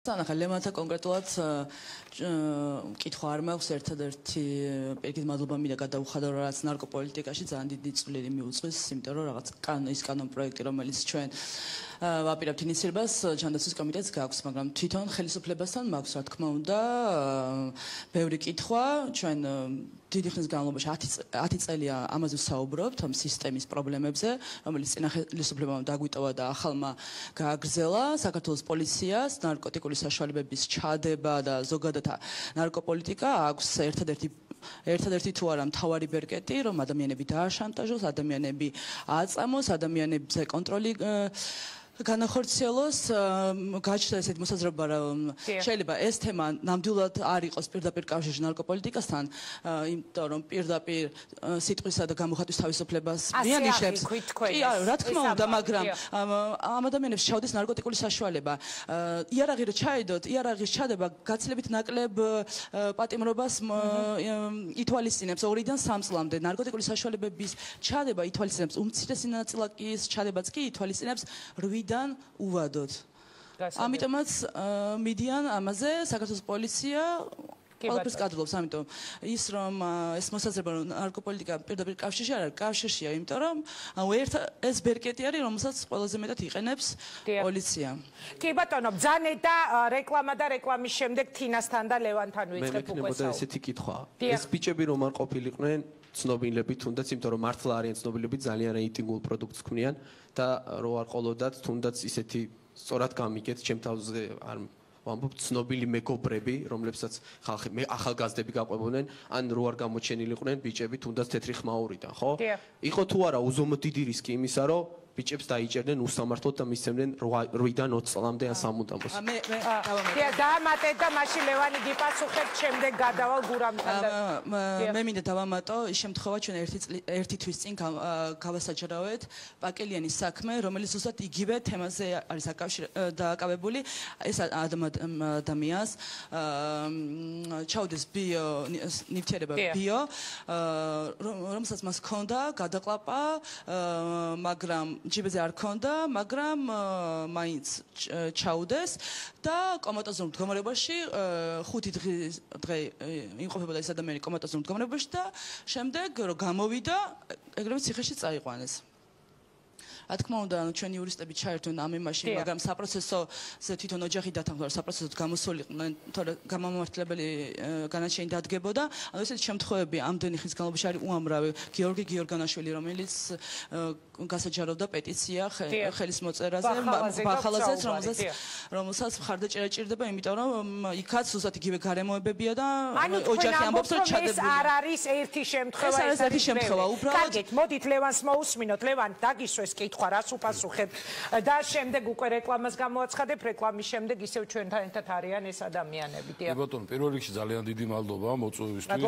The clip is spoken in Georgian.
ახლა ლემანთა კონკრეტულად კითხვა არ მაქვს ერთადერთი პირიქით მადლობა მინდა გადავუხადო რაც ნარკოპოლიტიკაში ძალიან დიდი წვლილი მიუძღვის იმიტომ რომ რაღაც ის კანონპროექტი რომელიც ჩვენ ვაპირებთ ინიციირებას ჯანდაცვის კომიტეტს გაქვს მაგრამ თვითონ ხელისუფლებასთან მაქვს რა თქმა უნდა ბევრი კითხვა ჩვენ დიდი ხნის განმავლობაში 10 წელია ამაზე ვსაუბრობთ ამ სისტემის პრობლემებზე რომელიც წინა ხელისუფლებამ დაგვიტოვა და ახალმა გააგრძელა საქართველოს პოლიციას ნარკოტიკული საშუალებების ჩადება და ზოგადად ნარკოპოლიტიკა აქვს ერთადერთი თუ არა მთავარი ბერკეტი რომ ადამიანები დააშანტაჟოს ადამიანები აწამოს ადამიანებზე კონტროლი განახორციელოს გაჩნდა ესეთი მოსაზრება რომ შეიძლება ეს თემა ნამდვილად არ იყოს პირდაპირ კავშირში ნარკოპოლიტიკასთან იმიტომ რომ პირდაპირ სიტყვისა და გამოხატვის თავისუფლებას მიანიშნებს კი რა თქმა უნდა მაგრამ ამ ადამიანებს ჩავდეს ნარკოტიკული საშუალება იარაღი რო ჩაედოთ იარაღის ჩადება გაცილებით ნაკლებ პატიმრობას ითვალისწინებს 2-დან 3 წლამდე ნარკოტიკული საშუალებების ჩადება ითვალისწინებს უმცირესი ნაწილაკის ჩადებაც კი ითვალისწინებს 8-დან უვადოდ. ამიტომაც მიდიან ამაზე საქართველოს პოლიცია ყველაფერს კადრობს, ამიტომ ის რომ ეს მოსაზრება რომ ნარკოპოლიტიკა პირდაპირ კავშირში არ არის, კავშირშია, იმიტომ რომ ეს ბერკეტი არის, რომელსაც ყველაზე მეტად იყენებს პოლიცია. კი ბატონო, ბძანე და რეკლამა და რეკლამის შემდეგ თინასთან და ლევანთან ვიწყებ უკვე საუბარს. მე ესეთი კითხვა. ეს ბიჭები რომ არ ყოფილიყვნენ ცნობილები თუნდაც იმიტომ რომ მართლა არიან ცნობილები ძალიან რეიტინგულ პროდუქტს ქმნიან და რო არ ყოლოდათ თუნდაც ისეთი სწორად გამიგეთ ჩემ თავზე არ ვამბობ ცნობილი მეგობრები რომლებსაც ხალხი ახალგაზრდები გაყვებოდნენ ან რო არ გამოჩენილიყვნენ ბიჭები თუნდაც თეთრი ხმაურიდან ხო იყო თუ არა უზომოდ დიდი რისკი იმისა რომ ბიჭებს დაიჭერდნენ უსამართლოდ და მისცემდნენ 8-დან 20 წლამდე ან სამუდამოს. დაამატეთ და მაშინ ლევანი გიპასუხებთ შემდეგ გადავალ გურამთან და მე მინდა დავამატო ის შემთხვევა ჩვენ ერთი თვის წინ გავასაჯარავეთ პაკელიანის საქმე რომელიც ზუსტად იგივე თემაზე არის დაკავებული ეს ადამიანს ჩაუდეს ბიო ნივთიერება ბიო რომელსაც მას ჰქონდა გადაყლაპა მაგრამ ჯიბეზე არ ქონდა, მაგრამ მაინც ჩაუდეს და კომატოზურ მდგომარეობაში 5 დღე იმყოფებოდა ეს ადამიანი კომატოზურ მდგომარეობაში და შემდეგ რომ გამოვიდა, ეგრევე ციხეში წაიყვანეს. რა თქმა უნდა, ჩვენი იურისტები ჩაერთვენ ამ იმაში, მაგრამ საპროცესოზე თვითონ ოჯახი დათანხმდა, საპროცესოდ გამოსულიყვნენ, თორე გამამართლებელი განაჩენი დადგებოდა. ანუ ესეთი შემთხვევები ამდენი ხნის განმავლობაში არის უამრავი. გიორგი გიორგანაშვილი, რომელიც გასაჯაროვდა პეტიცია ხელის მოწერაზე, ბახალაძეც, რომელსაც მხარდაჭერა ჭირდება, იმიტომ რომ იქაც ზუსტად იგივე გარემოებებია და ოჯახი ამბობს, რომ ჩადებული. ეს არ არის ერთი შემთხვევა, ეს არის შემთხვევა, უბრალოდ. კარგით, მოდით ლევანს მოусმინოთ, ლევან, დაგისვეს კითხვა, რას უპასუხებ და შემდეგ უკვე რეკლამას გამოაცხადებ, რეკლამის შემდეგ ისევ ჩვენთან ერთად არიან ეს ადამიანები. ბატონო, პირველ რიგში ძალიან დიდი მადლობა მოწვევისთვის.